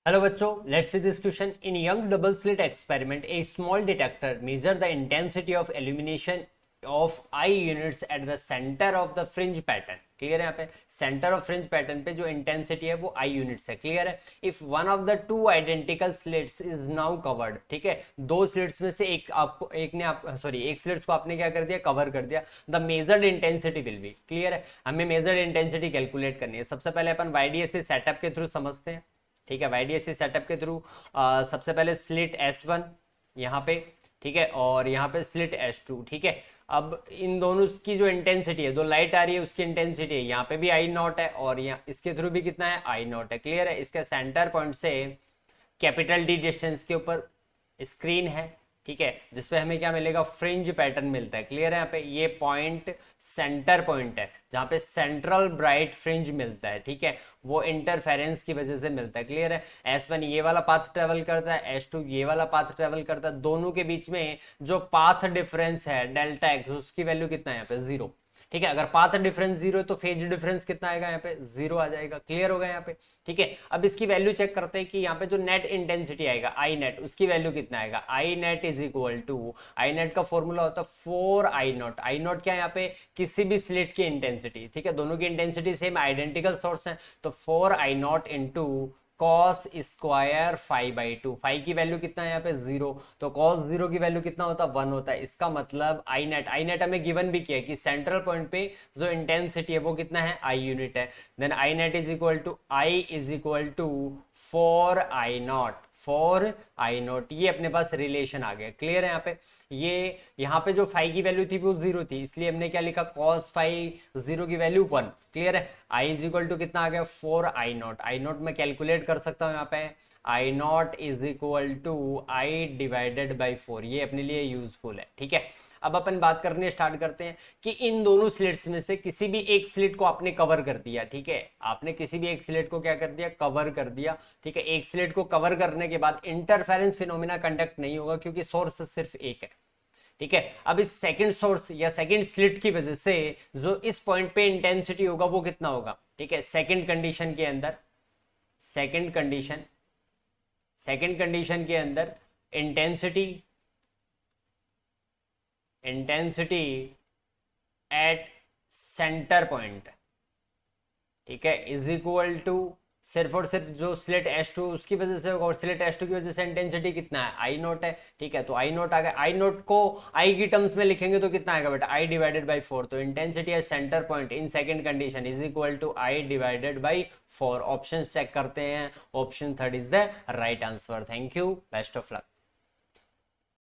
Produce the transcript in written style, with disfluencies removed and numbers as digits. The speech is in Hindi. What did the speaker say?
Hello बच्चों, let's see this question. In young double slit experiment, a small detector measure the intensity of illumination of eye units at the center of the fringe pattern. Clear है? यहाँ पे सेंटर ऑफ फ्रिंज पैटर्न पे जो इंटेंसिटी है वो आई यूनिट्स है. क्लियर है? If one of the two identical slits is now covered, ठीक है, दो स्लिट्स में से एक स्लिट्स को आपने क्या कर दिया, कवर कर दिया. The measured intensity will be. Clear है? हमें मेजर्ड इंटेंसिटी कैलकुलेट करनी है. सबसे पहले अपन वाईडीएससी सेटअप के थ्रू समझते हैं. ठीक है, वाईडीएससी सेटअप के थ्रू सबसे पहले स्लिट S1 यहाँ पे, ठीक है, और यहाँ पे स्लिट S2. ठीक है, अब इन दोनों की जो इंटेंसिटी है, दो लाइट आ रही है उसकी इंटेंसिटी है, यहाँ पे भी आई नॉट है और यहाँ इसके थ्रू भी कितना है, आई नॉट है. क्लियर है? इसके सेंटर पॉइंट से कैपिटल डी डिस्टेंस के ऊपर स्क्रीन है, ठीक है, जिसपे हमें क्या मिलेगा, फ्रिंज पैटर्न मिलता है. क्लियर है? यहाँ पे ये पॉइंट सेंटर पॉइंट है जहाँ पे सेंट्रल ब्राइट फ्रिंज मिलता है. ठीक है, वो इंटरफेरेंस की वजह से मिलता है. क्लियर है? S1 ये वाला पाथ ट्रेवल करता है, S2 ये वाला पाथ ट्रेवल करता है. दोनों के बीच में जो पाथ डिफरेंस है डेल्टा एक्स, उसकी वैल्यू कितना है यहाँ पे, 0. ठीक है, अगर पाथ डिफरेंस 0 है तो फेज डिफरेंस कितना आएगा, यहाँ पे 0 आ जाएगा. क्लियर होगा यहाँ पे? ठीक है, अब इसकी वैल्यू चेक करते हैं कि यहाँ पे जो नेट इंटेंसिटी आएगा आई नेट, उसकी वैल्यू कितना आएगा. I net is equal to, I net का फॉर्मूला होता है 4 आई नॉट. आई नॉट क्या है यहाँ पे, किसी भी स्लिट की इंटेंसिटी. ठीक है, दोनों की इंटेंसिटी सेम आइडेंटिकल सोर्स है, तो 4 I not into cos square 5/2. 5 की वैल्यू कितना है यहाँ पे, 0, तो कॉस 0 की वैल्यू कितना होता है, 1 होता है. इसका मतलब आई नेट हमें गिवन भी किया है कि सेंट्रल पॉइंट पे जो इंटेंसिटी है वो कितना है, आई यूनिट है. Then I net is equal to 4 I naught. 4 I naught, ये अपने पास रिलेशन आ गया. क्लियर है? यहाँ पे ये यहाँ पे जो फाई की वैल्यू थी वो 0 थी, इसलिए हमने क्या लिखा, कॉस फाई 0 की वैल्यू 1. क्लियर है? आई इज इक्वल टू कितना आ गया, 4 आई नॉट. आई नॉट मैं कैलकुलेट कर सकता हूँ यहाँ पे, I naught is equal to I divided by 4. ये अपने लिए यूजफुल है. ठीक है, अब अपन बात करने स्टार्ट करते हैं कि इन दोनों स्लिट्स में से किसी भी एक स्लिट को आपने कवर कर दिया. ठीक है, आपने किसी भी एक स्लिट को क्या कर दिया, कवर कर दिया. ठीक है, एक स्लिट को कवर करने के बाद इंटरफेरेंस फिनोमिना कंडक्ट नहीं होगा क्योंकि सोर्स सिर्फ एक है. ठीक है, अब इस सेकंड सोर्स या सेकंड स्लिट की वजह से जो इस पॉइंट पे इंटेंसिटी होगा वो कितना होगा. ठीक है, सेकंड कंडीशन के अंदर, सेकंड कंडीशन के अंदर इंटेंसिटी एट सेंटर पॉइंट, ठीक है, इज इक्वल टू सिर्फ और सिर्फ जो स्लिट S2 उसकी वजह से होगा, और स्लिट S2 की वजह से इंटेंसिटी कितना है, आई नॉट है. ठीक है, तो आई नॉट आ गया. आई नॉट को आई की टर्म्स में लिखेंगे तो कितना आएगा बेटा, आई डिवाइडेड बाई 4. तो intensity at centre point in second condition is equal to I divided by 4. Option check करते हैं, option third is the right answer. Thank you, best of luck.